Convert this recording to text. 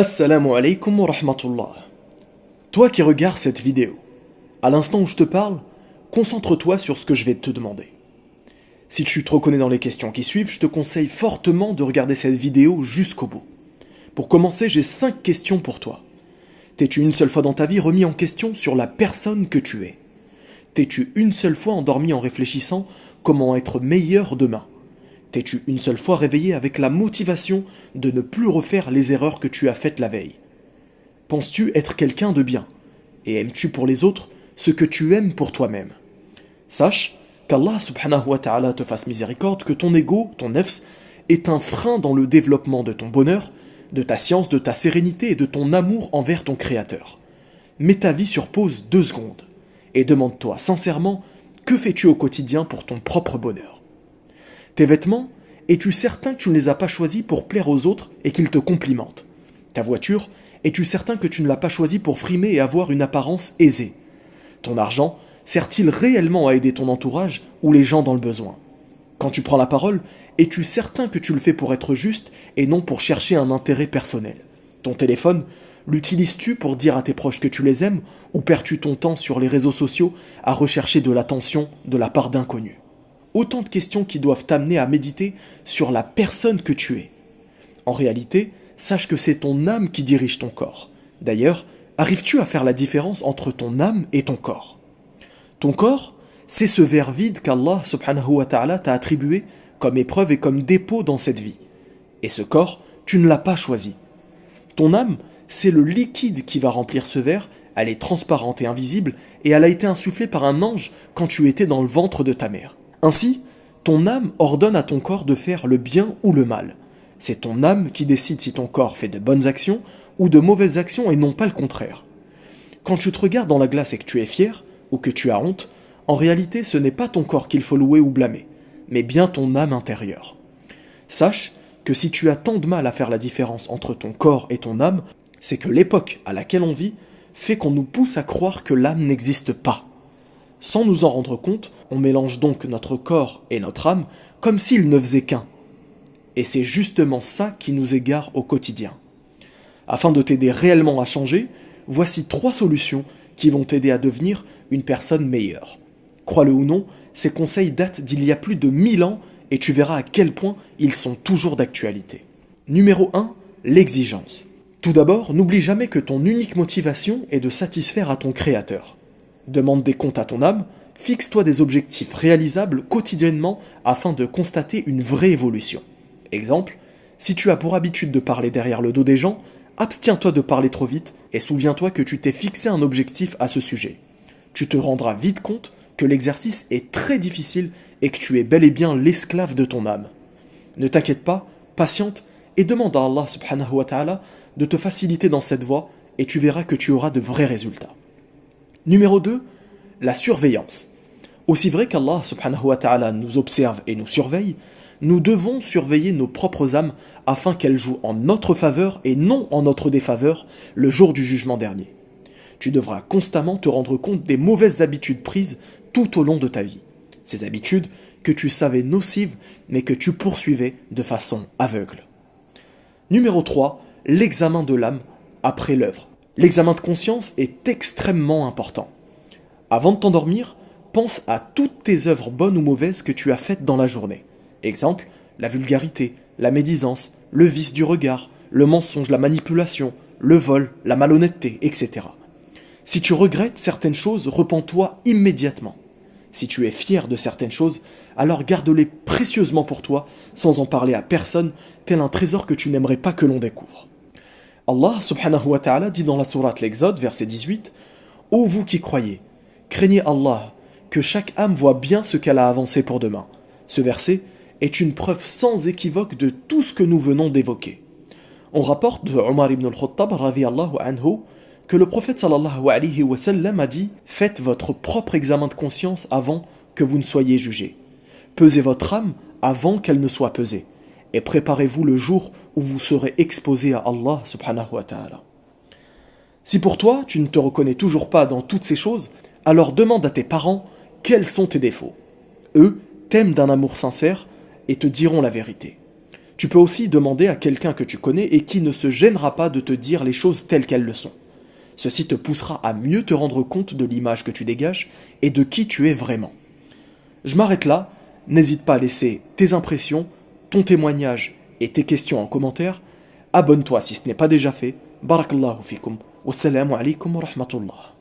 Assalamu alaikum wa rahmatullah. Toi qui regardes cette vidéo, à l'instant où je te parle, concentre-toi sur ce que je vais te demander. Si tu te reconnais dans les questions qui suivent, je te conseille fortement de regarder cette vidéo jusqu'au bout. Pour commencer, j'ai 5 questions pour toi. T'es-tu une seule fois dans ta vie remis en question sur la personne que tu es? T'es-tu une seule fois endormi en réfléchissant comment être meilleur demain? T'es-tu une seule fois réveillé avec la motivation de ne plus refaire les erreurs que tu as faites la veille? Penses-tu être quelqu'un de bien? Et aimes-tu pour les autres ce que tu aimes pour toi-même? Sache qu'Allah subhanahu wa ta'ala te fasse miséricorde, que ton ego, ton nefs, est un frein dans le développement de ton bonheur, de ta science, de ta sérénité et de ton amour envers ton Créateur. Mets ta vie sur pause 2 secondes et demande-toi sincèrement que fais-tu au quotidien pour ton propre bonheur? Tes vêtements, es-tu certain que tu ne les as pas choisis pour plaire aux autres et qu'ils te complimentent? Ta voiture, es-tu certain que tu ne l'as pas choisie pour frimer et avoir une apparence aisée? Ton argent, sert-il réellement à aider ton entourage ou les gens dans le besoin? Quand tu prends la parole, es-tu certain que tu le fais pour être juste et non pour chercher un intérêt personnel? Ton téléphone, l'utilises-tu pour dire à tes proches que tu les aimes ou perds-tu ton temps sur les réseaux sociaux à rechercher de l'attention de la part d'inconnus? Autant de questions qui doivent t'amener à méditer sur la personne que tu es. En réalité, sache que c'est ton âme qui dirige ton corps. D'ailleurs, arrives-tu à faire la différence entre ton âme et ton corps? Ton corps, c'est ce verre vide qu'Allah subhanahu wa ta'ala t'a attribué comme épreuve et comme dépôt dans cette vie. Et ce corps, tu ne l'as pas choisi. Ton âme, c'est le liquide qui va remplir ce verre. Elle est transparente et invisible et elle a été insufflée par un ange quand tu étais dans le ventre de ta mère. Ainsi, ton âme ordonne à ton corps de faire le bien ou le mal. C'est ton âme qui décide si ton corps fait de bonnes actions ou de mauvaises actions et non pas le contraire. Quand tu te regardes dans la glace et que tu es fier ou que tu as honte, en réalité ce n'est pas ton corps qu'il faut louer ou blâmer, mais bien ton âme intérieure. Sache que si tu as tant de mal à faire la différence entre ton corps et ton âme, c'est que l'époque à laquelle on vit fait qu'on nous pousse à croire que l'âme n'existe pas. Sans nous en rendre compte, on mélange donc notre corps et notre âme comme s'ils ne faisaient qu'un. Et c'est justement ça qui nous égare au quotidien. Afin de t'aider réellement à changer, voici 3 solutions qui vont t'aider à devenir une personne meilleure. Crois-le ou non, ces conseils datent d'il y a plus de 1000 ans et tu verras à quel point ils sont toujours d'actualité. Numéro 1, l'exigence. Tout d'abord, n'oublie jamais que ton unique motivation est de satisfaire à ton Créateur. Demande des comptes à ton âme, fixe-toi des objectifs réalisables quotidiennement afin de constater une vraie évolution. Exemple, si tu as pour habitude de parler derrière le dos des gens, abstiens-toi de parler trop vite et souviens-toi que tu t'es fixé un objectif à ce sujet. Tu te rendras vite compte que l'exercice est très difficile et que tu es bel et bien l'esclave de ton âme. Ne t'inquiète pas, patiente et demande à Allah subhanahu wa ta'ala de te faciliter dans cette voie et tu verras que tu auras de vrais résultats. Numéro 2, la surveillance. Aussi vrai qu'Allah subhanahu wa ta'ala nous observe et nous surveille, nous devons surveiller nos propres âmes afin qu'elles jouent en notre faveur et non en notre défaveur le jour du jugement dernier. Tu devras constamment te rendre compte des mauvaises habitudes prises tout au long de ta vie. Ces habitudes que tu savais nocives mais que tu poursuivais de façon aveugle. Numéro 3, l'examen de l'âme après l'œuvre. L'examen de conscience est extrêmement important. Avant de t'endormir, pense à toutes tes œuvres bonnes ou mauvaises que tu as faites dans la journée. Exemple, la vulgarité, la médisance, le vice du regard, le mensonge, la manipulation, le vol, la malhonnêteté, etc. Si tu regrettes certaines choses, repens-toi immédiatement. Si tu es fier de certaines choses, alors garde-les précieusement pour toi, sans en parler à personne, tel un trésor que tu n'aimerais pas que l'on découvre. Allah subhanahu wa ta'ala dit dans la sourate l'Exode, verset 18, « Ô vous qui croyez, craignez Allah, que chaque âme voit bien ce qu'elle a avancé pour demain. » Ce verset est une preuve sans équivoque de tout ce que nous venons d'évoquer. On rapporte de Omar ibn al-Khattab radiyallahu anhu que le prophète sallallahu alayhi wa sallam a dit « Faites votre propre examen de conscience avant que vous ne soyez jugés. Pesez votre âme avant qu'elle ne soit pesée. Et préparez-vous le jour où vous serez exposé à Allah subhanahu wa ta'ala. » Si pour toi, tu ne te reconnais toujours pas dans toutes ces choses, alors demande à tes parents quels sont tes défauts. Eux t'aiment d'un amour sincère et te diront la vérité. Tu peux aussi demander à quelqu'un que tu connais et qui ne se gênera pas de te dire les choses telles qu'elles le sont. Ceci te poussera à mieux te rendre compte de l'image que tu dégages et de qui tu es vraiment. Je m'arrête là, n'hésite pas à laisser tes impressions, ton témoignage et tes questions en commentaire. Abonne-toi si ce n'est pas déjà fait. Barakallahu fikum. Wassalamu alaikum wa rahmatullah.